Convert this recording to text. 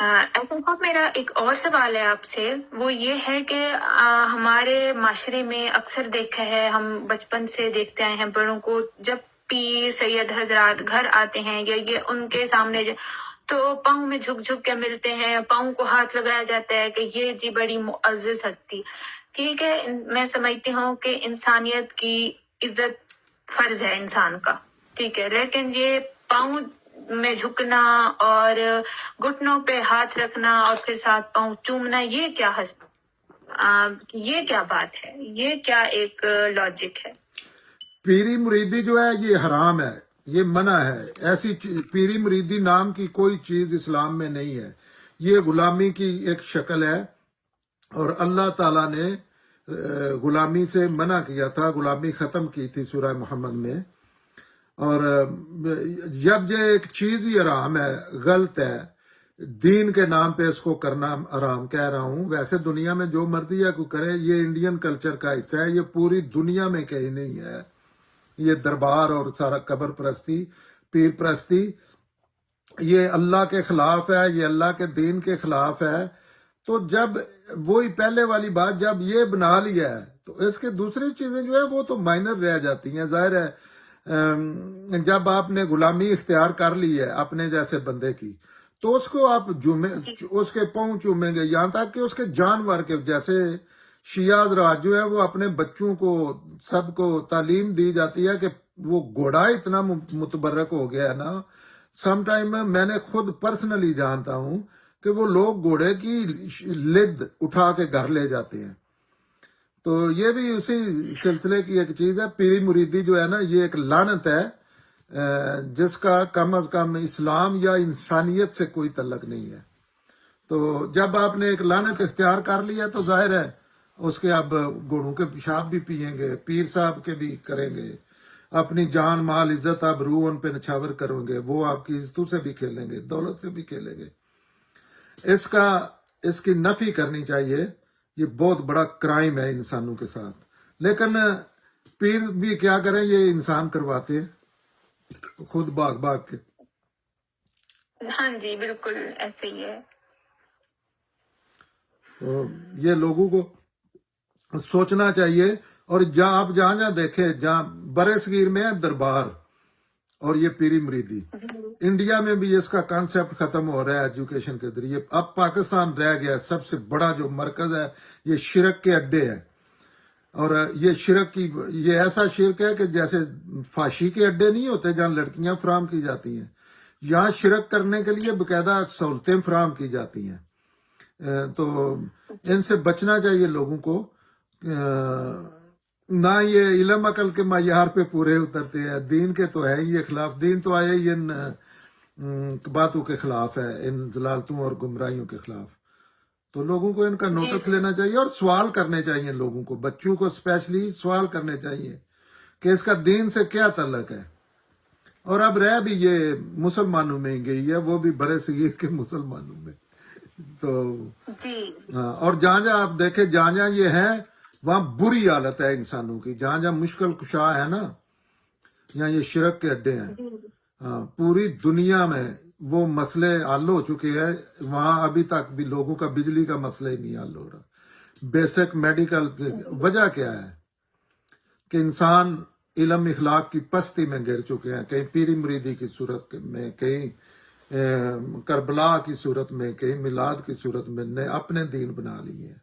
ایسا میرا ایک اور سوال ہے آپ سے، وہ یہ ہے کہ ہمارے معاشرے میں اکثر دیکھا ہے، ہم بچپن سے دیکھتے آئے ہیں بڑوں کو، جب پیر سید حضرات گھر آتے ہیں یا یہ ان کے سامنے تو پاؤں میں جھک جھک کے ملتے ہیں، پاؤں کو ہاتھ لگایا جاتا ہے کہ یہ جی بڑی معزز ہستی. ٹھیک ہے، میں سمجھتی ہوں کہ انسانیت کی عزت فرض ہے انسان کا، ٹھیک ہے، لیکن یہ پاؤں میں جھکنا اور گھٹنوں پہ ہاتھ رکھنا اور پھر ساتھ پاؤں چومنا، یہ کیا بات ہے، یہ کیا ایک لاجک ہے؟ پیری مریدی جو ہے یہ حرام ہے، یہ منع ہے. ایسی پیری مریدی نام کی کوئی چیز اسلام میں نہیں ہے. یہ غلامی کی ایک شکل ہے، اور اللہ تعالیٰ نے غلامی سے منع کیا تھا، غلامی ختم کی تھی سورہ محمد میں. اور جب یہ ایک چیز ہی حرام ہے، غلط ہے، دین کے نام پہ اس کو کرنا حرام کہہ رہا ہوں. ویسے دنیا میں جو مرضی ہے کوئی کرے، یہ انڈین کلچر کا حصہ ہے، یہ پوری دنیا میں کہیں نہیں ہے. یہ دربار اور سارا قبر پرستی، پیر پرستی، یہ اللہ کے خلاف ہے، یہ اللہ کے دین کے خلاف ہے. تو جب وہی پہلے والی بات، جب یہ بنا لیا ہے تو اس کے دوسری چیزیں جو ہے وہ تو مائنر رہ جاتی ہیں. ظاہر ہے جب آپ نے غلامی اختیار کر لی ہے اپنے جیسے بندے کی، تو اس کو آپ اس کے پاؤں چومیں گے، یہاں تک کہ اس کے جانور کے. جیسے شیعہ حضرات جو ہے وہ اپنے بچوں کو سب کو تعلیم دی جاتی ہے کہ وہ گھوڑا اتنا متبرک ہو گیا ہے نا. سم ٹائم میں نے خود پرسنلی جانتا ہوں کہ وہ لوگ گھوڑے کی لد اٹھا کے گھر لے جاتے ہیں. تو یہ بھی اسی سلسلے کی ایک چیز ہے. پیری مریدی جو ہے نا، یہ ایک لعنت ہے جس کا کم از کم اسلام یا انسانیت سے کوئی تعلق نہیں ہے. تو جب آپ نے ایک لعنت اختیار کر لیا تو ظاہر ہے اس کے اب گھوڑوں کے پیشاب بھی پئیں گے، پیر صاحب کے بھی کریں گے، اپنی جان مال عزت اب روح ان پہ نچھاور کریں گے، وہ آپ کی عزتوں سے بھی کھیلیں گے، دولت سے بھی کھیلیں گے. اس کی نفی کرنی چاہیے. یہ بہت بڑا کرائم ہے انسانوں کے ساتھ. لیکن پیر بھی کیا کریں، یہ انسان کرواتے ہیں خود بھاگ بھاگ کے. ہاں جی بالکل ایسے ہی ہے. تو یہ لوگوں کو سوچنا چاہیے. اور آپ جہاں دیکھیں، جہاں برے صغیر میں ہے دربار اور یہ پیری مریدی، انڈیا میں بھی اس کا کانسیپٹ ختم ہو رہا ہے ایجوکیشن کے ذریعے. اب پاکستان رہ گیا سب سے بڑا جو مرکز ہے، یہ شرک کے اڈے ہیں. اور یہ شرک کی، یہ ایسا شرک ہے کہ جیسے فاشی کے اڈے نہیں ہوتے جہاں لڑکیاں فراہم کی جاتی ہیں، یہاں شرک کرنے کے لیے باقاعدہ سہولتیں فراہم کی جاتی ہیں. تو ان سے بچنا چاہیے لوگوں کو. نہ یہ علم عقل کے معیار پہ پورے اترتے ہیں، دین کے تو ہے ہی یہ خلاف. دین تو آیا ہی ان باتوں کے خلاف ہے، ان ضلالتوں اور گمراہیوں کے خلاف. تو لوگوں کو ان کا نوٹس لینا چاہیے اور سوال کرنے چاہیے. لوگوں کو، بچوں کو اسپیشلی سوال کرنے چاہیے کہ اس کا دین سے کیا تعلق ہے. اور اب رہ بھی یہ مسلمانوں میں ہی گئی ہے، وہ بھی برے صغیر کے مسلمانوں میں. تو اور جہاں جہاں آپ دیکھیں، جہاں جہاں یہ ہے وہاں بری حالت ہے انسانوں کی. جہاں جہاں مشکل کشا ہے نا، یہاں یہ شرک کے اڈے ہیں. پوری دنیا میں وہ مسئلے حل ہو چکے ہیں، وہاں ابھی تک بھی لوگوں کا بجلی کا مسئلہ ہی نہیں حل ہو رہا. بیسک میڈیکل وجہ کیا ہے کہ انسان علم اخلاق کی پستی میں گر چکے ہیں. کہیں پیری مریدی کی صورت میں، کہیں کربلا کی صورت میں، کہیں میلاد کی صورت میں، نے اپنے دین بنا لیے ہیں.